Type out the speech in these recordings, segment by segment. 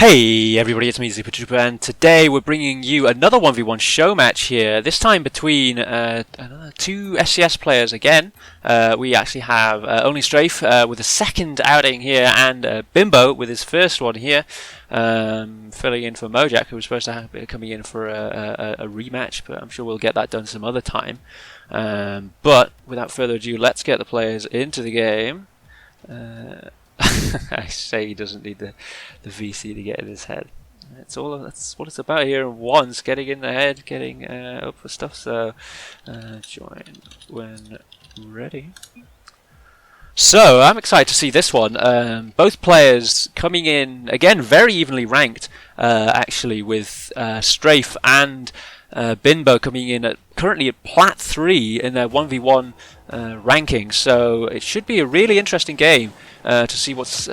Hey everybody, it's me, Super Trooper, and today we're bringing you another 1v1 Showmatch here, this time between two SCS players again. We actually have OnlyyStrafe with a second outing here, and Binbo with his first one here, filling in for Mojak, who was supposed to have coming in for a rematch, but I'm sure we'll get that done some other time. But without further ado, let's get the players into the game. I say he doesn't need the VC to get in his head. That's what it's about here. Once getting in the head, getting up for stuff. So join when ready. So I'm excited to see this one. Both players coming in again, very evenly ranked. Actually, with Strafe and Binbo coming in currently at Plat 3 in their 1v1 ranking. So it should be a really interesting game. To see who's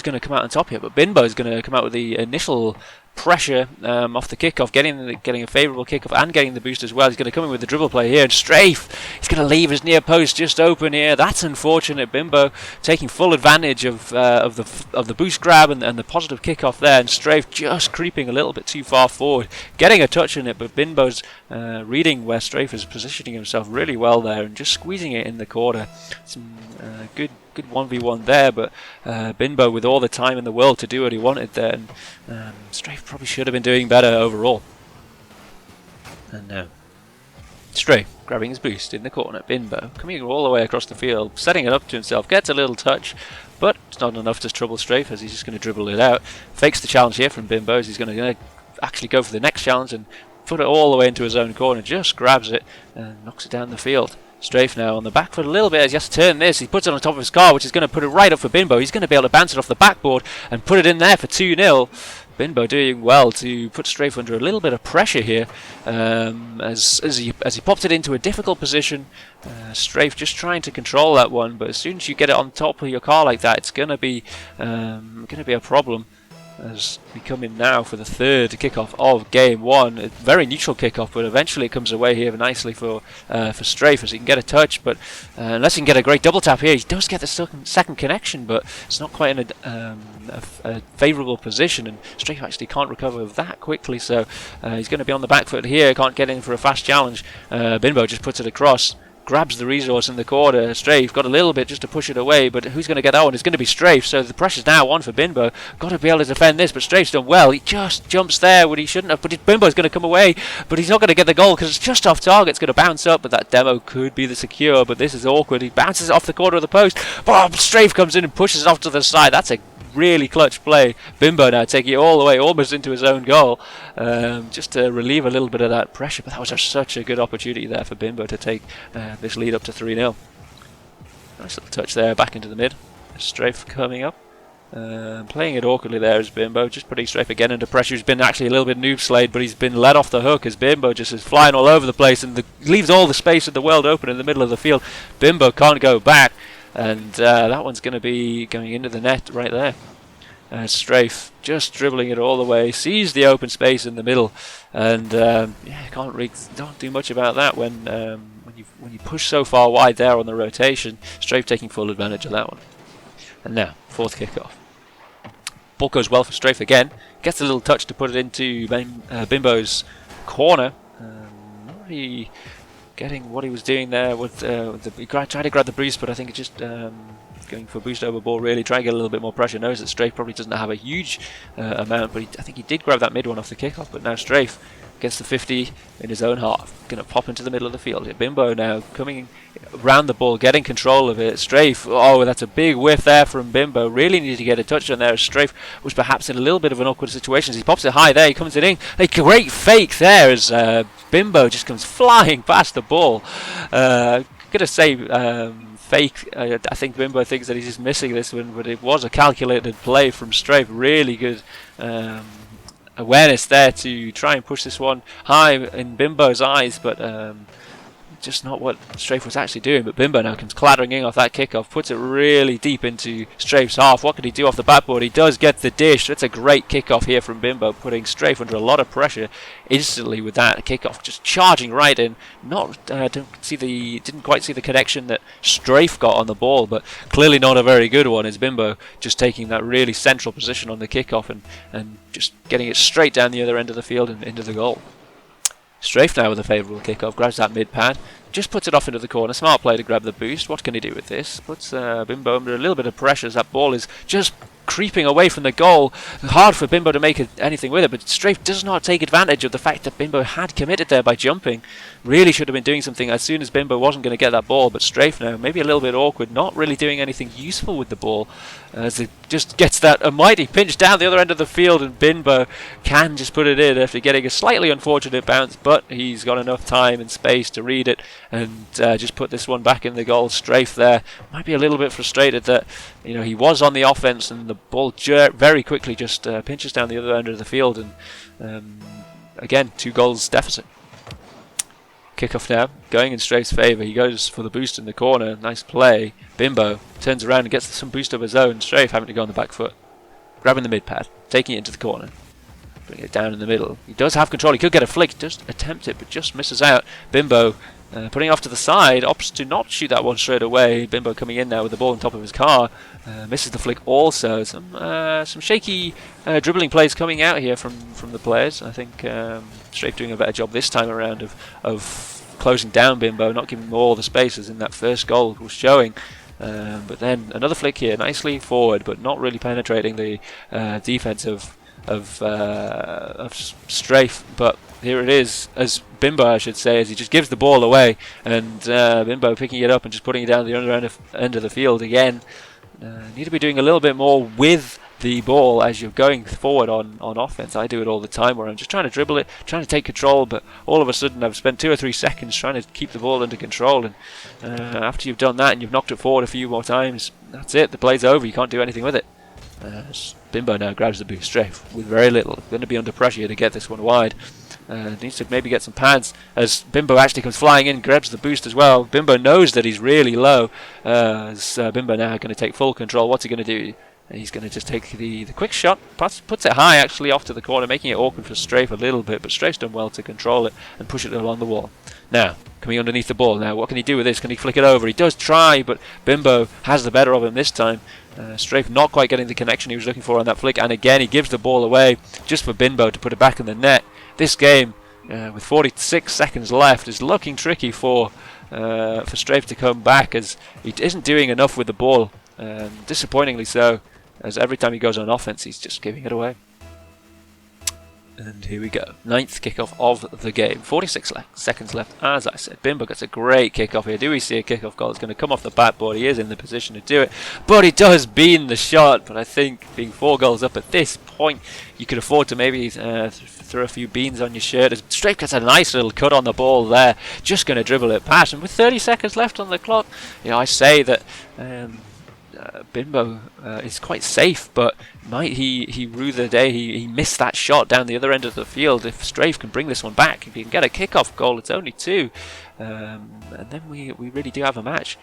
going to come out on top here, but Binbo is going to come out with the initial pressure off the kickoff, getting a favourable kickoff and getting the boost as well. He's going to come in with the dribble play here, and Strafe, he's going to leave his near post just open here. That's unfortunate. Binbo taking full advantage of the boost grab and the positive kickoff there, and Strafe just creeping a little bit too far forward, getting a touch in it, but Binbo's reading where Strafe is positioning himself really well there and just squeezing it in the corner. Some good 1v1 there, but Binbo with all the time in the world to do what he wanted there, and Strafe probably should have been doing better overall. And now Strafe grabbing his boost in the corner. Binbo coming all the way across the field, setting it up to himself, gets a little touch, but it's not enough to trouble Strafe as he's just going to dribble it out. Fakes the challenge here from Binbo as he's going to actually go for the next challenge and put it all the way into his own corner, just grabs it and knocks it down the field. Strafe now on the back foot a little bit as he has to turn this. He puts it on top of his car, which is going to put it right up for Binbo. He's going to be able to bounce it off the backboard and put it in there for 2-0. Binbo doing well to put Strafe under a little bit of pressure here as he popped it into a difficult position. Strafe just trying to control that one, but as soon as you get it on top of your car like that, it's going to be a problem. As we come in now for the third kickoff of game one. A very neutral kickoff, but eventually it comes away here nicely for Strafe as he can get a touch, but unless he can get a great double tap here, he does get the second connection, but it's not quite in a favourable position, and Strafe actually can't recover that quickly, so he's going to be on the back foot here, can't get in for a fast challenge. Binbo just puts it across, grabs the resource in the corner. Strafe got a little bit just to push it away, but who's going to get that one? It's going to be Strafe, so the pressure's now on for Binbo. Got to be able to defend this, but Strafe's done well. He just jumps there when he shouldn't have, but Binbo's going to come away, but he's not going to get the goal because it's just off target. It's going to bounce up, but that demo could be the secure, but this is awkward. He bounces it off the corner of the post. Bob Strafe comes in and pushes it off to the side. That's a really clutch play. Binbo now taking it all the way almost into his own goal, just to relieve a little bit of that pressure, but that was such a good opportunity there for Binbo to take this lead up to 3-0. Nice little touch there back into the mid. Strafe coming up, playing it awkwardly there as Binbo, just putting Strafe again under pressure. He's been actually a little bit noob slayed, but he's been let off the hook as Binbo just is flying all over the place and leaves all the space in the world open in the middle of the field. Binbo can't go back, and that one's going to be going into the net right there. Strafe just dribbling it all the way, sees the open space in the middle, and don't do much about that when you push so far wide there on the rotation. Strafe taking full advantage of that one. And now fourth kickoff. Ball goes well for Strafe again. Gets a little touch to put it into Binbo's corner. Not really getting what he was doing there he tried to grab the boost, but I think it just going for a boost over ball, really trying to get a little bit more pressure. Knows that Strafe probably doesn't have a huge amount, but I think he did grab that mid one off the kickoff, but now Strafe gets the 50 in his own half, going to pop into the middle of the field. Binbo now coming around the ball, getting control of it. Strafe, oh, that's a big whiff there from Binbo. Really needed to get a touch on there. Strafe was perhaps in a little bit of an awkward situation as he pops it high there. He comes it in. A great fake there as Binbo just comes flying past the ball. Gonna say fake. I think Binbo thinks that he's just missing this one, but it was a calculated play from Strafe. Really good awareness there to try and push this one high in Binbo's eyes, but just not what Strafe was actually doing. But Binbo now comes clattering in off that kickoff, puts it really deep into Strafe's half. What could he do off the backboard? He does get the dish. That's a great kickoff here from Binbo, putting Strafe under a lot of pressure instantly with that kickoff, just charging right in. Didn't quite see the connection that Strafe got on the ball, but clearly not a very good one. Is Binbo just taking that really central position on the kickoff and just getting it straight down the other end of the field and into the goal. Strafe now with a favourable kickoff, grabs that mid pad, just puts it off into the corner. Smart play to grab the boost. What can he do with this? Puts Binbo under a little bit of pressure as that ball is just creeping away from the goal. Hard for Binbo to make anything with it, but Strafe does not take advantage of the fact that Binbo had committed there by jumping. Really should have been doing something as soon as Binbo wasn't going to get that ball, but Strafe now, maybe a little bit awkward, not really doing anything useful with the ball, as it just gets that almighty pinch down the other end of the field, and Binbo can just put it in after getting a slightly unfortunate bounce, but he's got enough time and space to read it and just put this one back in the goal. Strafe there might be a little bit frustrated that he was on the offense and the ball very quickly just pinches down the other end of the field, and again, 2 goals deficit. Kickoff now, going in Strafe's favour. He goes for the boost in the corner. Nice play. Binbo turns around and gets some boost of his own. Strafe having to go on the back foot. Grabbing the mid pad, taking it into the corner. Putting it down in the middle. He does have control. He could get a flick, just attempt it, but just misses out. Binbo putting it off to the side, opts to not shoot that one straight away. Binbo coming in now with the ball on top of his car. Misses the flick also. Some shaky dribbling plays coming out here from the players. I think Strafe doing a better job this time around of closing down Binbo, not giving him all the spaces in that first goal was showing. But then another flick here, nicely forward, but not really penetrating the defense of Strafe. But here it is, as Binbo, I should say, as he just gives the ball away, and Binbo picking it up and just putting it down the other end of the field again. Need to be doing a little bit more with the ball as you're going forward on offense. I do it all the time where I'm just trying to dribble it, trying to take control, but all of a sudden I've spent 2 or 3 seconds trying to keep the ball under control, and after you've done that and you've knocked it forward a few more times, that's it, the play's over, you can't do anything with it. Binbo now grabs the boost Strafe with very little, going to be under pressure here to get this one wide. Needs to maybe get some pads as Binbo actually comes flying in, grabs the boost as well. Binbo knows that he's really low, as Binbo now going to take full control. What's he going to do? He's going to just take the quick shot, puts it high actually off to the corner, making it awkward for Strafe a little bit, but Strafe's done well to control it and push it along the wall. Now, coming underneath the ball, now what can he do with this? Can he flick it over? He does try, but Binbo has the better of him this time. Strafe not quite getting the connection he was looking for on that flick, and again he gives the ball away just for Binbo to put it back in the net. This game, with 46 seconds left, is looking tricky for Strafe to come back, as he isn't doing enough with the ball, disappointingly so, as every time he goes on offense he's just giving it away. And here we go, 9th kickoff of the game, 46 seconds left. As I said, Binbo gets a great kickoff here. Do we see a kickoff goal? It's going to come off the backboard. He is in the position to do it, but he does bean the shot. But I think being 4 goals up at this point, you could afford to maybe throw a few beans on your shirt. As Strafe gets a nice little cut on the ball there, just going to dribble it past. And with 30 seconds left on the clock, I say that Binbo is quite safe, but might he rue the day he missed that shot down the other end of the field. If Strafe can bring this one back, if he can get a kickoff goal, it's only 2, and then we really do have a match.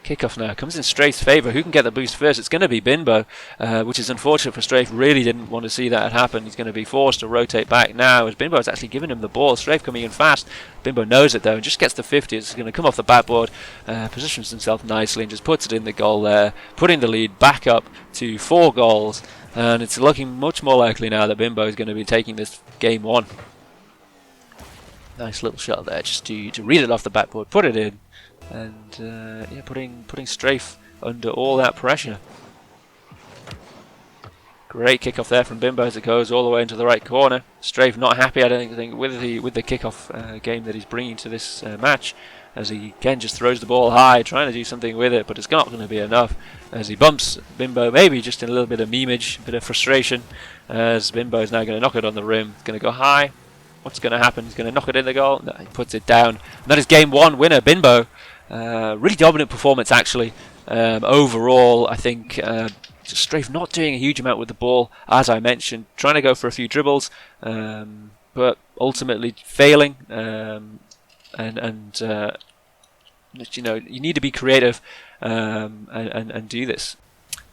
Kickoff now comes in Strafe's favour. Who can get the boost first? It's going to be Binbo, which is unfortunate for Strafe. Really didn't want to see that happen. He's going to be forced to rotate back now, as Binbo is actually giving him the ball. Strafe coming in fast. Binbo knows it though and just gets the 50. It's going to come off the backboard, positions himself nicely and just puts it in the goal there, putting the lead back up to 4 goals. And it's looking much more likely now that Binbo is going to be taking this game 1. Nice little shot there, just to read it off the backboard, put it in. And yeah, putting Strafe under all that pressure. Great kickoff there from Binbo as it goes all the way into the right corner. Strafe not happy, I don't think, with the kickoff game that he's bringing to this match, as he again just throws the ball high, trying to do something with it, but it's not going to be enough. As he bumps Binbo, maybe just in a little bit of memeage, a bit of frustration, as Binbo is now going to knock it on the rim. It's going to go high. What's going to happen? He's going to knock it in the goal. No, he puts it down. And that is game 1 winner, Binbo. Really dominant performance actually. Overall, I think Strafe not doing a huge amount with the ball, as I mentioned, trying to go for a few dribbles, but ultimately failing. You know, you need to be creative and do this.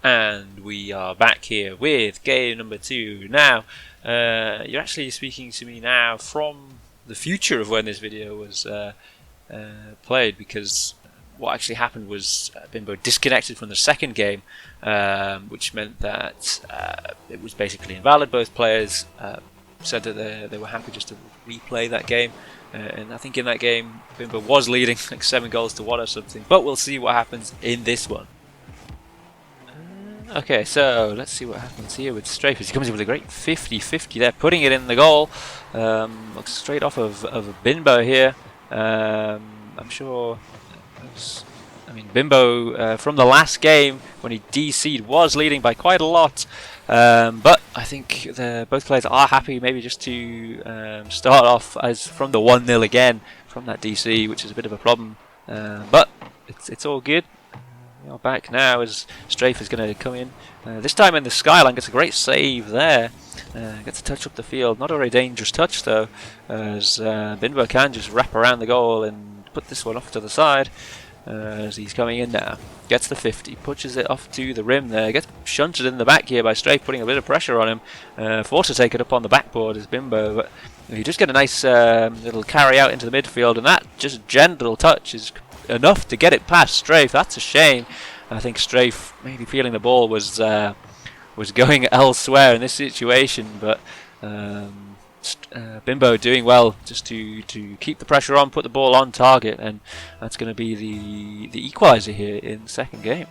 And we are back here with game number 2. Now, you're actually speaking to me now from the future of when this video was played, because what actually happened was Binbo disconnected from the second game, which meant that it was basically invalid. Both players said that they were happy just to replay that game. And I think in that game, Binbo was leading like 7 goals to 1 or something. But we'll see what happens in this one. Okay, so let's see what happens here with Strafe. He comes in with a great 50-50 there, putting it in the goal. Looks straight off of Binbo here. I'm sure... Binbo from the last game when he DC'd was leading by quite a lot. But I think both players are happy maybe just to start off as from the 1-0 again from that DC, which is a bit of a problem. But it's all good. We are back now as Strafe is going to come in. This time in the skyline, gets a great save there. Gets a touch up the field. Not a very dangerous touch though, as Binbo can just wrap around the goal and put this one off to the side. As he's coming in now. Gets the 50, pushes it off to the rim there. Gets shunted in the back here by Strafe, putting a bit of pressure on him. Forced to take it up on the backboard as Binbo. But you just get a nice little carry out into the midfield, and that just gentle touch is enough to get it past Strafe. That's a shame. I think Strafe maybe feeling the ball was going elsewhere in this situation, but Binbo doing well just to keep the pressure on, put the ball on target, and that's going to be the equaliser here in the second game.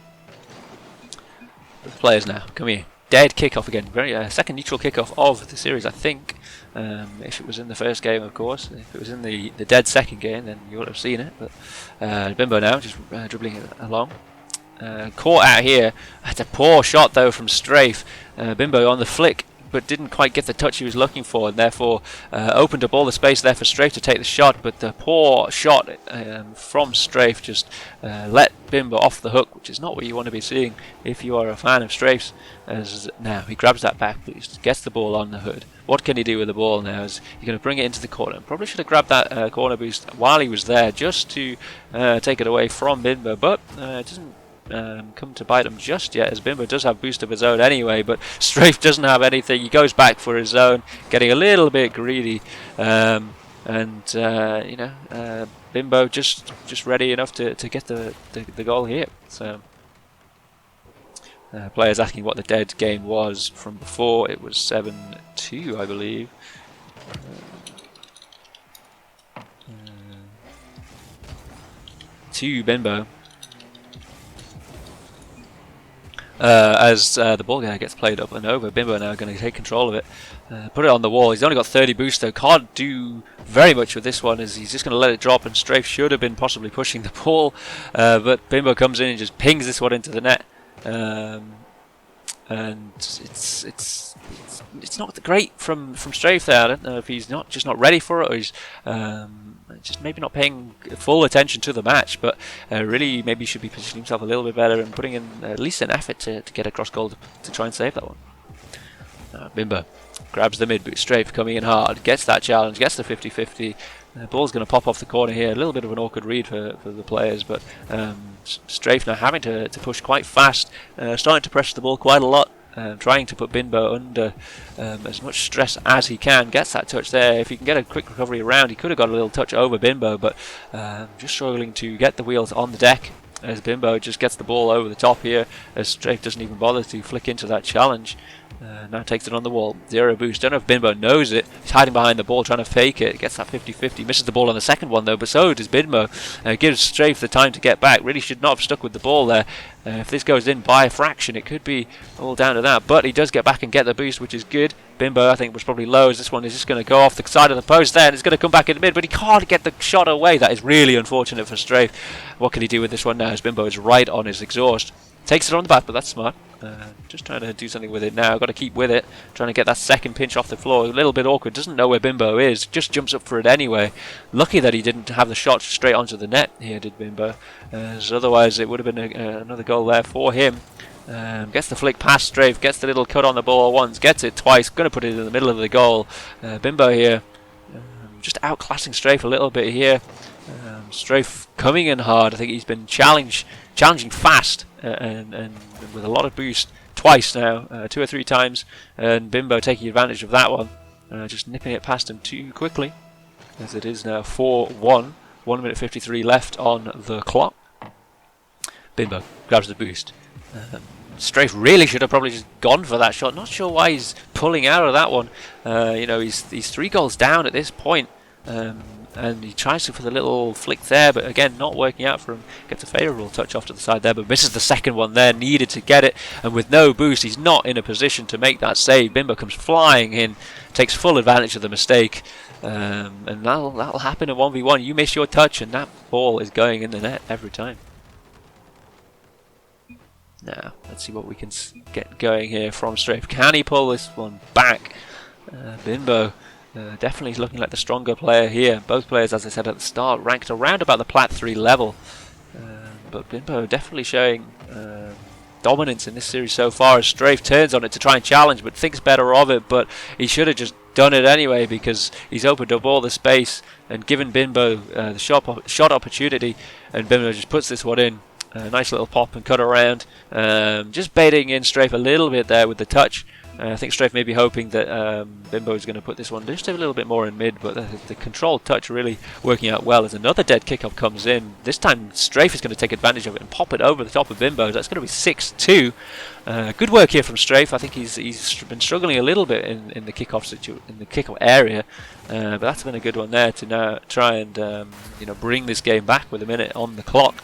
The players now, come here. Dead kickoff again, very second neutral kickoff of the series, I think. If it was in the first game, of course. If it was in the dead second game, then you would have seen it. But Binbo now just dribbling it along. Caught out here. That's a poor shot though from Strafe. Binbo on the flick, but didn't quite get the touch he was looking for, and therefore opened up all the space there for Strafe to take the shot. But the poor shot from Strafe just let Binbo off the hook, which is not what you want to be seeing if you are a fan of Strafe's. As now he grabs that back boost, gets the ball on the hood. What can he do with the ball now? Is he's going to bring it into the corner. Probably should have grabbed that corner boost while he was there, just to take it away from Binbo, but it doesn't come to bite him just yet, as Binbo does have boost of his own anyway, but Strafe doesn't have anything. He goes back for his own, getting a little bit greedy, and Binbo just ready enough to get the goal here. So players asking what the dead game was from before. It was 7-2, I believe. To Binbo. As the ball gets played up and over, Binbo now going to take control of it, put it on the wall. He's only got 30 boost though, can't do very much with this one, as he's just going to let it drop, and Strafe should have been possibly pushing the ball, but Binbo comes in and just pings this one into the net, and it's not great from Strafe there. I don't know if he's just not ready for it, or he's just maybe not paying full attention to the match, but really maybe should be positioning himself a little bit better and putting in at least an effort to get across goal to try and save that one. Binbo grabs the mid boot. Strafe coming in hard, gets that challenge, gets the 50-50. The ball's going to pop off the corner here. A little bit of an awkward read for the players, but Strafe now having to push quite fast, starting to press the ball quite a lot. Trying to put Binbo under as much stress as he can. Gets that touch there. If he can get a quick recovery around, he could have got a little touch over Binbo, but just struggling to get the wheels on the deck, as Binbo just gets the ball over the top here, as Strafe doesn't even bother to flick into that challenge. Now takes it on the wall. 0 boost. Don't know if Binbo knows it. He's hiding behind the ball, trying to fake it. Gets that 50-50. Misses the ball on the second one though, but so does Binbo. Gives Strafe the time to get back. Really should not have stuck with the ball there. If this goes in by a fraction, it could be all down to that. But he does get back and get the boost, which is good. Binbo, I think, was probably low, as this one is just going to go off the side of the post there, and it's going to come back in the mid, but he can't get the shot away. That is really unfortunate for Strafe. What can he do with this one now, as Binbo is right on his exhaust? Takes it on the back, but that's smart. Just trying to do something with it now. Got to keep with it. Trying to get that second pinch off the floor. A little bit awkward. Doesn't know where Binbo is. Just jumps up for it anyway. Lucky that he didn't have the shot straight onto the net here, did Binbo. As otherwise it would have been another goal there for him. Gets the flick past Strafe. Gets the little cut on the ball once. Gets it twice. Going to put it in the middle of the goal. Binbo here just outclassing Strafe a little bit here. Strafe coming in hard. I think he's been challenging fast and with a lot of boost twice now, 2 or 3 times, and Binbo taking advantage of that one, just nipping it past him too quickly, as it is now 4-1, 1 minute 53 left on the clock. Binbo grabs the boost. Strafe really should have probably just gone for that shot. Not sure why he's pulling out of that one. You know, he's 3 goals down at this point. And he tries to for the little flick there, but again, not working out for him. Gets a favourable touch off to the side there, but misses the second one there. Needed to get it, and with no boost, he's not in a position to make that save. Binbo comes flying in, takes full advantage of the mistake, and that'll happen in 1v1. You miss your touch, and that ball is going in the net every time. Now, let's see what we can get going here from Strafe. Can he pull this one back? Binbo definitely is looking like the stronger player here. Both players, as I said at the start, ranked around about the Plat 3 level. But Binbo definitely showing dominance in this series so far, as Strafe turns on it to try and challenge, but thinks better of it. But he should have just done it anyway, because he's opened up all the space and given Binbo the shot opportunity, and Binbo just puts this one in. Nice little pop and cut around, just baiting in Strafe a little bit there with the touch. I think Strafe may be hoping that Binbo is going to put this one just a little bit more in mid, but the controlled touch really working out well as another dead kickoff comes in. This time Strafe is going to take advantage of it and pop it over the top of Binbo. That's going to be 6-2. Good work here from Strafe. I think he's been struggling a little bit in the kickoff area, but that's been a good one there to now try and you know, bring this game back with a minute on the clock.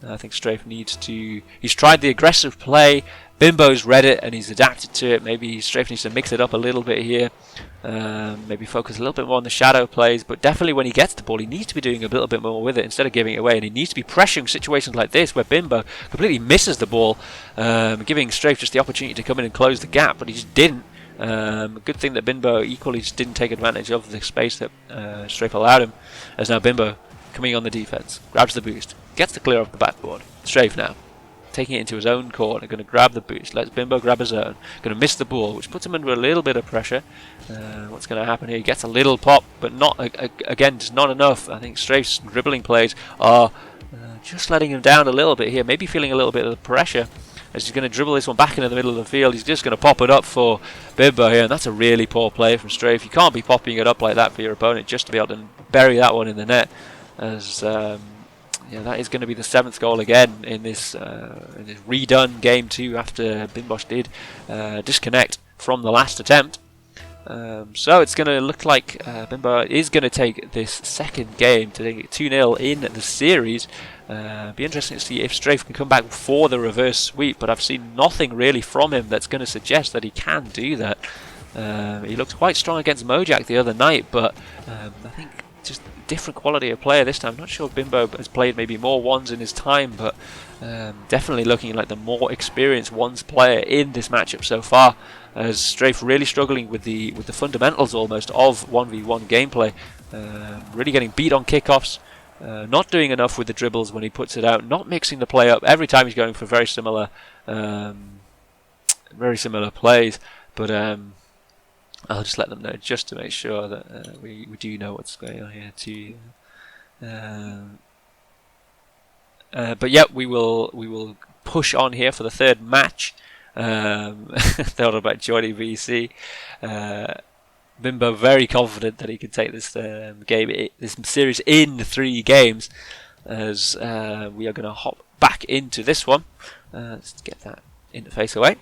I think Strafe needs to... He's tried the aggressive play. Binbo's read it and he's adapted to it. Maybe Strafe needs to mix it up a little bit here. Maybe focus a little bit more on the shadow plays. But definitely when he gets the ball, he needs to be doing a little bit more with it instead of giving it away. And he needs to be pressuring situations like this where Binbo completely misses the ball, giving Strafe just the opportunity to come in and close the gap. But he just didn't. Good thing that Binbo equally just didn't take advantage of the space that Strafe allowed him. As now Binbo coming on the defense, grabs the boost, gets the clear off the backboard. Strafe now taking it into his own corner, going to grab the boost, lets Binbo grab his own, going to miss the ball, which puts him under a little bit of pressure. What's going to happen here? He gets a little pop, but not again, just not enough. I think Strafe's dribbling plays are just letting him down a little bit here, maybe feeling a little bit of the pressure as he's going to dribble this one back into the middle of the field. He's just going to pop it up for Binbo here, and that's a really poor play from Strafe. You can't be popping it up like that for your opponent just to be able to bury that one in the net, as yeah, that is going to be the 7th goal again in this redone game 2 after Binbosh did disconnect from the last attempt. So it's going to look like Binbo is going to take this second game to take it 2-0 in the series. Be interesting to see if Strafe can come back for the reverse sweep, but I've seen nothing really from him that's going to suggest that he can do that. He looked quite strong against Mojak the other night, but I think just different quality of player this time. Not sure if Binbo has played maybe more ones in his time, but definitely looking like the more experienced ones player in this matchup so far, as Strafe really struggling with the fundamentals almost of 1v1 gameplay, really getting beat on kickoffs, not doing enough with the dribbles when he puts it out, not mixing the play up. Every time he's going for very similar plays, but I'll just let them know just to make sure that we do know what's going on here too. But yeah, we will push on here for the third match. Thought about joining VC. Binbo very confident that he can take this this series in 3 games, as we are going to hop back into this one. Let's get that interface away.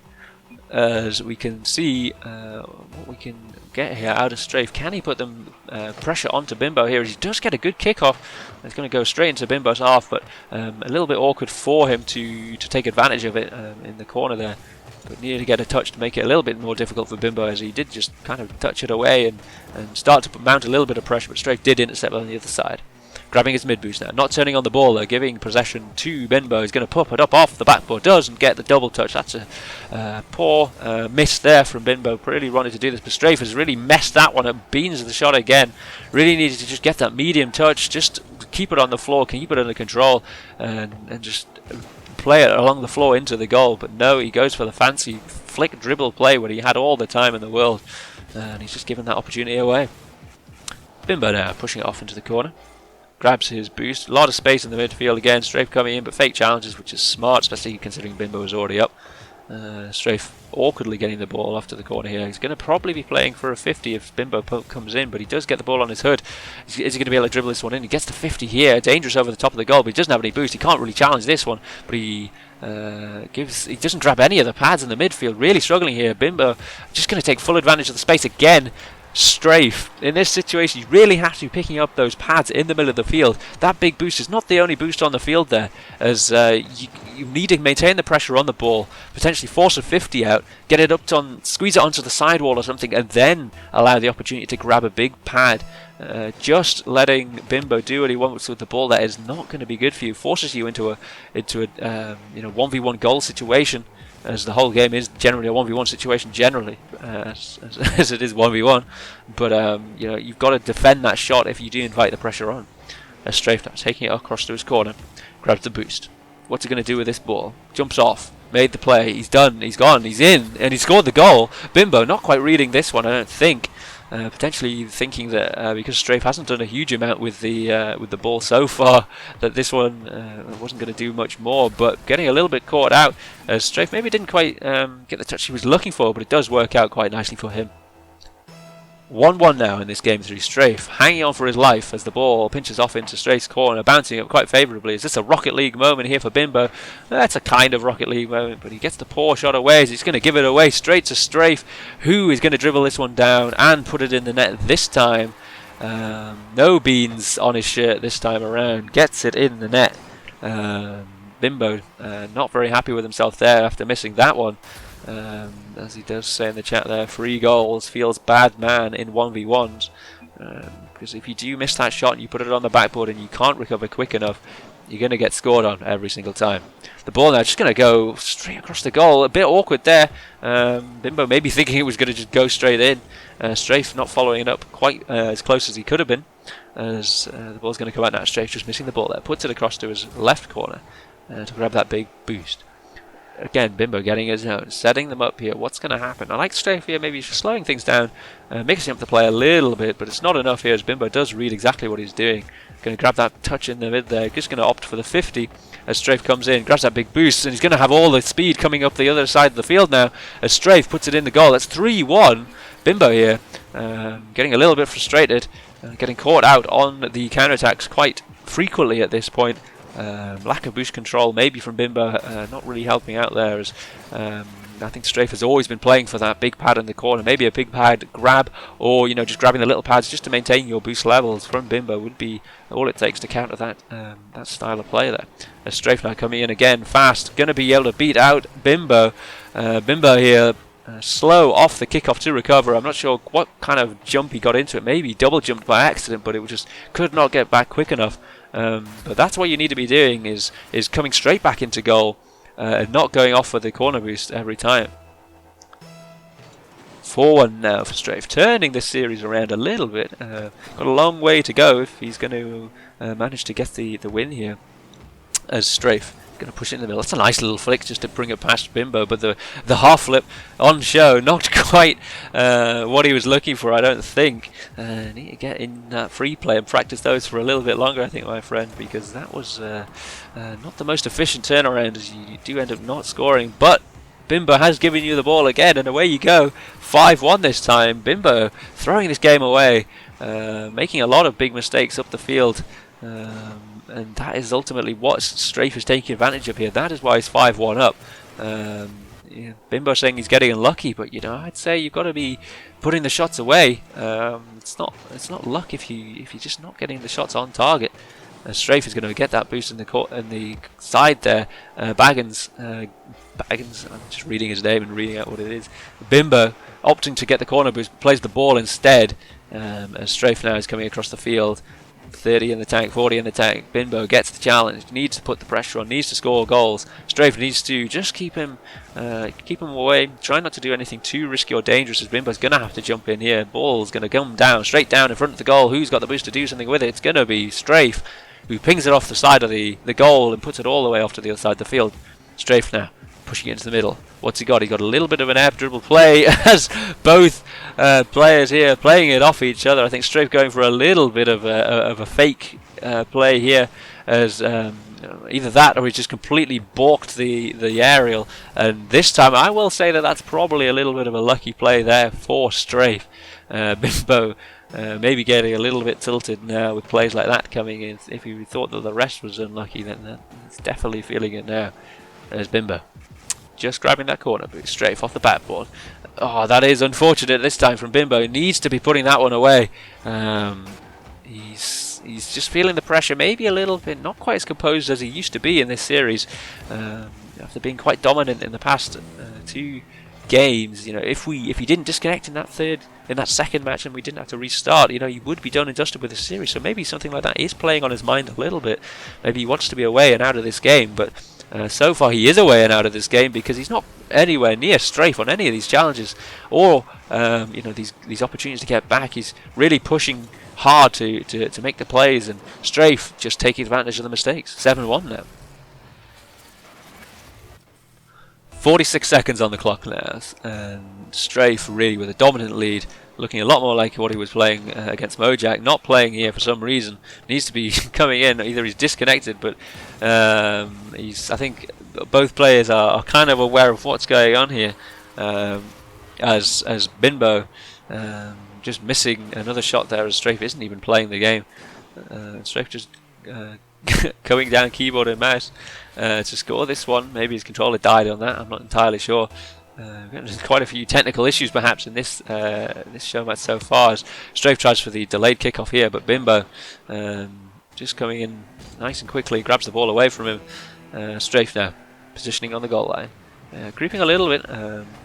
As we can see what we can get here out of Strafe. Can he put them pressure onto Binbo here? As he does get a good kickoff. It's going to go straight into Binbo's half, but a little bit awkward for him to take advantage of it in the corner there. But needed to get a touch to make it a little bit more difficult for Binbo, as he did just kind of touch it away and start to mount a little bit of pressure, but Strafe did intercept on the other side. Grabbing his mid boost now, not turning on the ball though, giving possession to Binbo. He's going to pop it up off the backboard, doesn't get the double touch. That's a poor miss there from Binbo. Really wanted to do this, but Strafe has really messed that one up. Beans the shot again. Really needed to just get that medium touch, just keep it on the floor, keep it under control, and just play it along the floor into the goal. But no, he goes for the fancy flick dribble play when he had all the time in the world, and he's just given that opportunity away. Binbo now pushing it off into the corner. Grabs his boost. A lot of space in the midfield again. Strafe coming in, but fake challenges, which is smart, especially considering Binbo is already up. Strafe awkwardly getting the ball off to the corner here. He's going to probably be playing for a 50 if Binbo comes in, but he does get the ball on his hood. Is he going to be able to dribble this one in? He gets the 50 here. Dangerous over the top of the goal, but he doesn't have any boost. He can't really challenge this one, but he doesn't grab any of the pads in the midfield. Really struggling here. Binbo just going to take full advantage of the space again. Strafe, in this situation, you really have to be picking up those pads in the middle of the field. That big boost is not the only boost on the field there, as you need to maintain the pressure on the ball, potentially force a 50 out, get it up on, squeeze it onto the sidewall or something, and then allow the opportunity to grab a big pad. Just letting Binbo do what he wants with the ball there is not going to be good for you. Forces you into a 1v1 goal situation, as the whole game is generally a 1v1 situation generally, as it is 1v1. But you've got to defend that shot if you do invite the pressure on. As Strafe now taking it across to his corner, grabs the boost. What's he going to do with this ball? Jumps off, made the play, he's done, he's gone, he's in, and he scored the goal. Binbo not quite reading this one, I don't think. Potentially thinking that because Strafe hasn't done a huge amount with the ball so far, that this one wasn't going to do much more, but getting a little bit caught out, as Strafe maybe didn't quite get the touch he was looking for, but it does work out quite nicely for him. 1-1 now in this game through. Strafe hanging on for his life as the ball pinches off into Strafe's corner, bouncing up quite favourably. Is this a Rocket League moment here for Binbo? That's a kind of Rocket League moment, but he gets the poor shot away as he's going to give it away straight to Strafe, who is going to dribble this one down and put it in the net this time. No beans on his shirt this time around. Gets it in the net. Binbo not very happy with himself there after missing that one. As he does say in the chat there, 3 goals feels bad man in 1v1s, because if you do miss that shot and you put it on the backboard and you can't recover quick enough, you're going to get scored on every single time. The ball now just going to go straight across the goal. A bit awkward there. Binbo maybe thinking it was going to just go straight in. Strafe not following it up quite as close as he could have been, as the ball's going to come out now. Strafe just missing the ball there, puts it across to his left corner to grab that big boost. Again, Binbo getting his own, setting them up here. What's going to happen? I like Strafe here, maybe just slowing things down, mixing up the play a little bit, but it's not enough here as Binbo does read exactly what he's doing. Going to grab that touch in the mid there, just going to opt for the 50 as Strafe comes in, grabs that big boost, and he's going to have all the speed coming up the other side of the field now as Strafe puts it in the goal. That's 3-1. Binbo here, getting a little bit frustrated, getting caught out on the counterattacks quite frequently at this point. Lack of boost control maybe from Binbo, not really helping out there, as I think Strafe has always been playing for that big pad in the corner. Maybe a big pad grab, or just grabbing the little pads just to maintain your boost levels from Binbo would be all it takes to counter that style of play there. As Strafe now coming in again fast, going to be able to beat out Binbo. Binbo here slow off the kickoff to recover. I'm not sure what kind of jump he got into it. Maybe double jumped by accident, but it just could not get back quick enough. But that's what you need to be doing, is coming straight back into goal and not going off for the corner boost every time. 4-1 now for Strafe, turning this series around a little bit. Got a long way to go if he's going to manage to get the win here. As Strafe going to push it in the middle. That's a nice little flick just to bring it past Binbo, but the half flip on show, not quite what he was looking for, I don't think. Need to get in that free play and practice those for a little bit longer, I think, my friend, because that was not the most efficient turnaround, as you do end up not scoring. But Binbo has given you the ball again, and away you go. 5-1 this time. Binbo throwing this game away, making a lot of big mistakes up the field. And that is ultimately what Strafe is taking advantage of here. That is why he's 5-1 up. Binbo saying he's getting unlucky, but I'd say you've got to be putting the shots away. It's not luck if you're just not getting the shots on target. Strafe is going to get that boost in the side there. Baggins, I'm just reading his name and reading out what it is. Binbo opting to get the corner boost, plays the ball instead. As Strafe now is coming across the field. 30 in the tank, 40 in the tank. Binbo gets the challenge, needs to put the pressure on, needs to score goals. Strafe needs to just keep him away, try not to do anything too risky or dangerous, as Binbo's going to have to jump in here. Ball's going to come down, straight down in front of the goal. Who's got the boost to do something with it? It's going to be Strafe, who pings it off the side of the goal and puts it all the way off to the other side of the field. Strafe now pushing it into the middle. What's he got? He got a little bit of an air dribble play as both players here playing it off each other. I think Strafe going for a little bit of a fake play here, as either that or he just completely balked the aerial. And this time I will say that that's probably a little bit of a lucky play there for Strafe. Binbo maybe getting a little bit tilted now with plays like that coming in. If he thought that the rest was unlucky, then he's definitely feeling it now. There's Binbo just grabbing that corner boot, Strafe off the backboard. Oh, that is unfortunate this time from Binbo. He needs to be putting that one away. He's just feeling the pressure, maybe a little bit, not quite as composed as he used to be in this series, after being quite dominant in the past 2 games. You know, if he didn't disconnect in that second match and we didn't have to restart, you know, he would be done and dusted with the series. So maybe something like that is playing on his mind a little bit. Maybe he wants to be away and out of this game, but so far he is away and out of this game because he's not anywhere near Strafe on any of these challenges or you know, these opportunities to get back. He's really pushing hard to make the plays, and Strafe just taking advantage of the mistakes. 7-1 now. 46 seconds on the clock now, and Strafe really with a dominant lead, looking a lot more like what he was playing against Mojack. Not playing here for some reason, needs to be coming in. Either he's disconnected, but I think both players are kind of aware of what's going on here, as Binbo just missing another shot there, as Strafe isn't even playing the game. Strafe just going down keyboard and mouse to score this one. Maybe his controller died on that, I'm not entirely sure. There's quite a few technical issues perhaps in this show match so far, as Strafe tries for the delayed kickoff here, but Binbo just coming in nice and quickly, grabs the ball away from him. Strafe now positioning on the goal line. Creeping a little bit,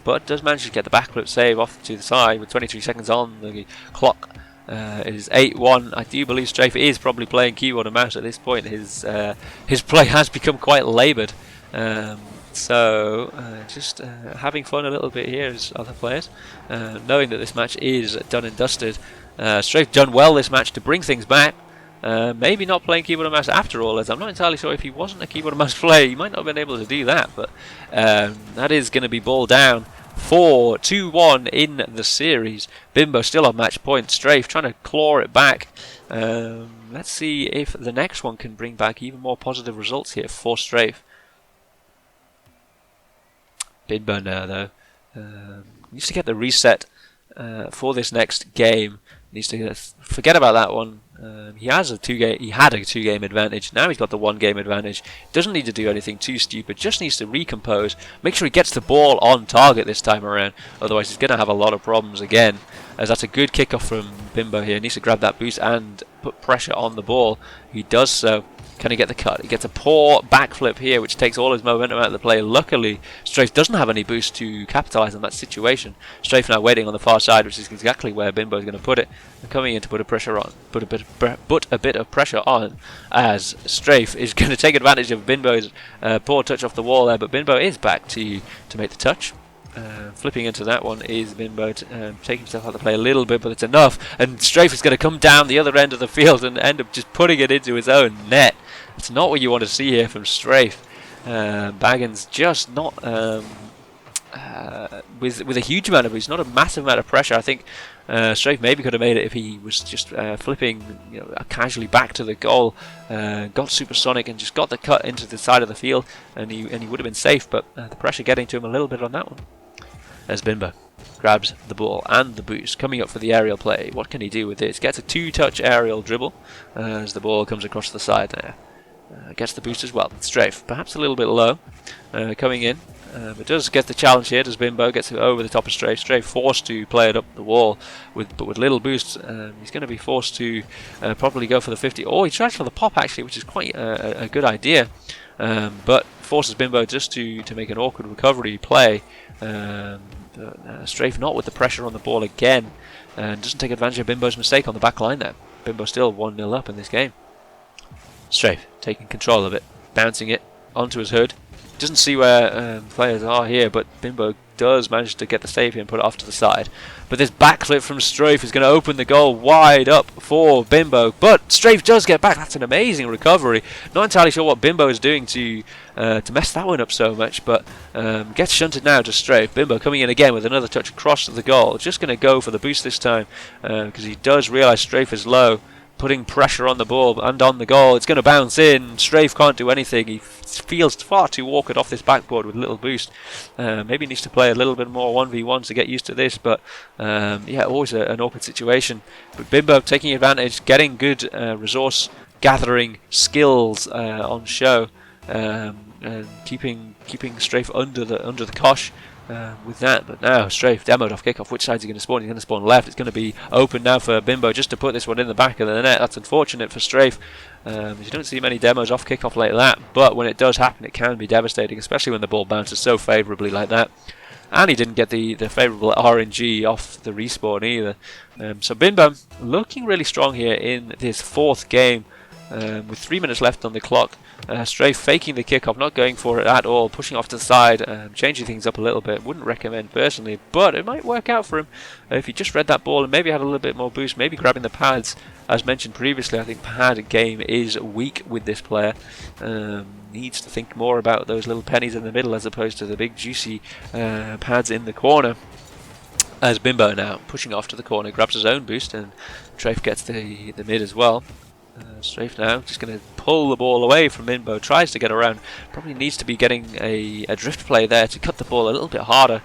but does manage to get the backflip save off to the side with 23 seconds on the clock. It is 8-1. I do believe Strafe is probably playing keyboard and mouse at this point. His play has become quite laboured. So just having fun a little bit here as other players, knowing that this match is done and dusted. Strafe done well this match to bring things back. Maybe not playing keyboard and mouse after all, as I'm not entirely sure if he wasn't a keyboard and mouse player, he might not have been able to do that, but that is going to be ball down for 2-1 in the series. Binbo still on match point. Strafe trying to claw it back. Let's see if the next one can bring back even more positive results here for Strafe. Binbo now though needs to get the reset for this next game. Needs to forget about that one. He had a 2-game advantage. Now he's got the 1-game advantage. Doesn't need to do anything too stupid. Just needs to recompose. Make sure he gets the ball on target this time around. Otherwise he's going to have a lot of problems again. As that's a good kickoff from Binbo here. Needs to grab that boost and put pressure on the ball. He does so. Can he get the cut? He gets a poor backflip here, which takes all his momentum out of the play. Luckily, Strafe doesn't have any boost to capitalise on that situation. Strafe now waiting on the far side, which is exactly where Binbo is going to put it. And coming in to put a bit of pressure on, as Strafe is going to take advantage of Binbo's poor touch off the wall there. But Binbo is back to make the touch. Flipping into that one is Binbo, taking himself out of the play a little bit, but it's enough. And Strafe is going to come down the other end of the field and end up just putting it into his own net. It's not what you want to see here from Strafe. Baggins just not with a huge amount of boost, not a massive amount of pressure. I think Strafe maybe could have made it if he was just flipping, you know, casually back to the goal, got supersonic and just got the cut into the side of the field, and he would have been safe. But the pressure getting to him a little bit on that one. As Binbo grabs the ball and the boost, coming up for the aerial play. What can he do with this? Gets a 2-touch aerial dribble as the ball comes across the side there. Gets the boost as well. Strafe, perhaps a little bit low, coming in, but does get the challenge here. Does Binbo, gets it over the top of Strafe. Strafe forced to play it up the wall, but with little boost. He's going to be forced to probably go for the 50. Oh, he tries for the pop actually, which is quite a good idea, but forces Binbo just to make an awkward recovery play. Strafe not with the pressure on the ball again, and doesn't take advantage of Binbo's mistake on the back line there. Binbo still 1-0 up in this game. Strafe taking control of it, bouncing it onto his hood. Doesn't see where players are here, but Binbo does manage to get the save here and put it off to the side. But this backflip from Strafe is going to open the goal wide up for Binbo. But Strafe does get back. That's an amazing recovery. Not entirely sure what Binbo is doing to mess that one up so much, but gets shunted now to Strafe. Binbo coming in again with another touch across the goal. Just going to go for the boost this time because he does realise Strafe is low. Putting pressure on the ball and on the goal. It's going to bounce in. Strafe can't do anything. He feels far too awkward off this backboard with a little boost. Maybe needs to play a little bit more 1v1 to get used to this, but yeah, always an awkward situation. But Binbo taking advantage, getting good resource gathering skills on show, and keeping Strafe under the cosh. With that, but now Strafe demoed off kickoff. Which side's he going to spawn? He's going to spawn left. It's going to be open now for Binbo just to put this one in the back of the net. That's unfortunate for Strafe. You don't see many demos off kickoff like that, but when it does happen, it can be devastating, especially when the ball bounces so favourably like that. And he didn't get the favourable RNG off the respawn either. So Binbo looking really strong here in this fourth game. With 3 minutes left on the clock. Strafe faking the kickoff, not going for it at all, pushing off to the side, changing things up a little bit. Wouldn't recommend personally, but it might work out for him if he just read that ball and maybe had a little bit more boost, maybe grabbing the pads. As mentioned previously, I think pad game is weak with this player. Needs to think more about those little pennies in the middle as opposed to the big juicy pads in the corner. As Binbo now pushing off to the corner, grabs his own boost, and Strafe gets the mid as well. Strafe now just going to pull the ball away from Binbo, tries to get around, probably needs to be getting a drift play there to cut the ball a little bit harder.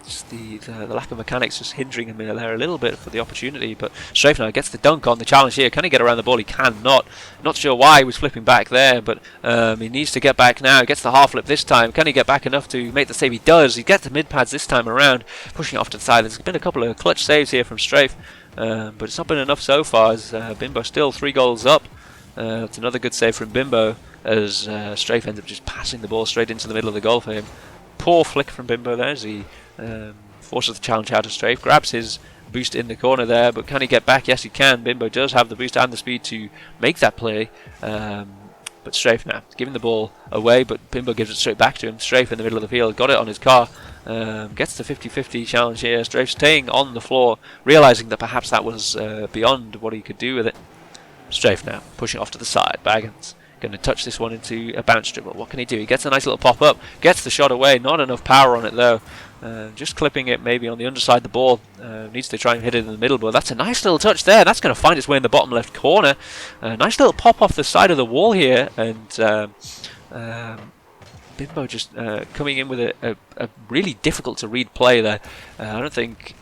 Just the lack of mechanics just hindering him there a little bit for the opportunity, but Strafe now gets the dunk on the challenge here. Can he get around the ball? He cannot. Not sure why he was flipping back there, but he needs to get back now. He gets the half flip this time. Can he get back enough to make the save? He does. He gets the mid pads this time around, pushing it off to the side. There's been a couple of clutch saves here from Strafe. But it's not been enough so far, as Binbo still 3 goals up. It's another good save from Binbo, as Strafe ends up just passing the ball straight into the middle of the goal for him. Poor flick from Binbo there as he forces the challenge out of Strafe, grabs his boost in the corner there, but can he get back? Yes, he can. Binbo does have the boost and the speed to make that play. But Strafe now giving the ball away, but Binbo gives it straight back to him. Strafe in the middle of the field, got it on his car. Gets the 50-50 challenge here. Strafe staying on the floor, realising that perhaps that was beyond what he could do with it. Strafe now pushing off to the side. Baggins going to touch this one into a bounce dribble. What can he do? He gets a nice little pop up, gets the shot away. Not enough power on it though. Just clipping it maybe on the underside of the ball. Needs to try and hit it in the middle, but that's a nice little touch there. That's going to find its way in the bottom left corner. Nice little pop off the side of the wall here, and Binbo just coming in with a really difficult to read play there. I don't think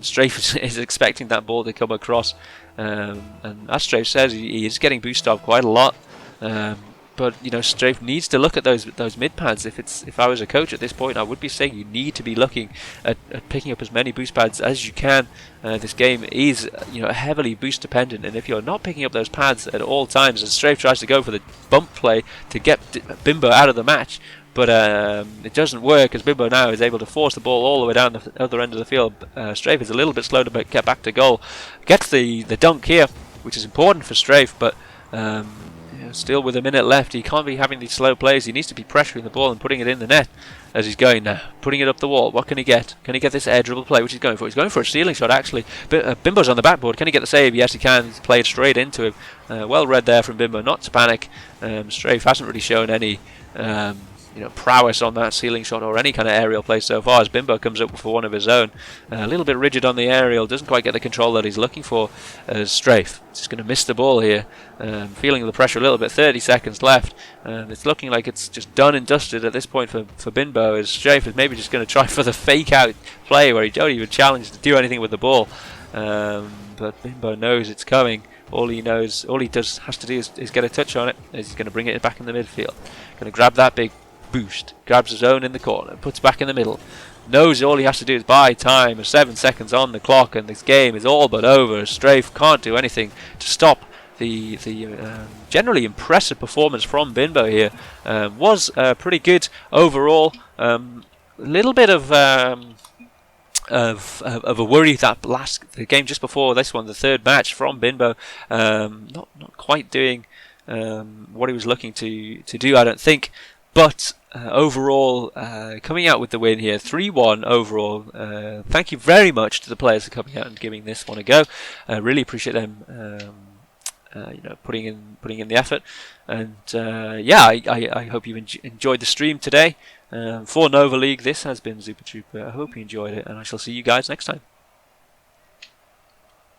Strafe is expecting that ball to come across. And as Strafe says, he is getting boosted up quite a lot. But you know, Strafe needs to look at those mid pads. If I was a coach at this point, I would be saying you need to be looking at picking up as many boost pads as you can. This game is heavily boost dependent, and if you're not picking up those pads at all times, as Strafe tries to go for the bump play to get Binbo out of the match, but it doesn't work, as Binbo now is able to force the ball all the way down the other end of the field. Strafe is a little bit slow to get back to goal. Gets the dunk here, which is important for Strafe, but still with a minute left, he can't be having these slow plays. He needs to be pressuring the ball and putting it in the net as he's going now. Putting it up the wall. What can he get? Can he get this air dribble play, which he's going for? He's going for a stealing shot, actually. But Binbo's on the backboard. Can he get the save? Yes, he can. He's played straight into him. Well read there from Binbo, not to panic. Strafe hasn't really shown any prowess on that ceiling shot or any kind of aerial play so far, as Binbo comes up for one of his own. A little bit rigid on the aerial, doesn't quite get the control that he's looking for. As Strafe just going to miss the ball here, feeling the pressure a little bit. 30 seconds left, and it's looking like it's just done and dusted at this point for Binbo, as Strafe is maybe just going to try for the fake out play where he don't even challenge to do anything with the ball. But Binbo knows it's coming. All he has to do is get a touch on it, as he's going to bring it back in the midfield. Going to grab that big boost, grabs his own in the corner, puts back in the middle, knows all he has to do is buy time. 7 seconds on the clock and this game is all but over. Strafe can't do anything to stop the generally impressive performance from Binbo here. Was pretty good overall. A little bit of a worry that the game just before this one, the third match from Binbo, not quite doing what he was looking to do, I don't think. But overall, coming out with the win here, 3-1 overall. Thank you very much to the players for coming out and giving this one a go. I really appreciate them, putting in the effort. And yeah, I hope you enjoyed the stream today. For Nova League, this has been Super Trooper. I hope you enjoyed it, and I shall see you guys next time.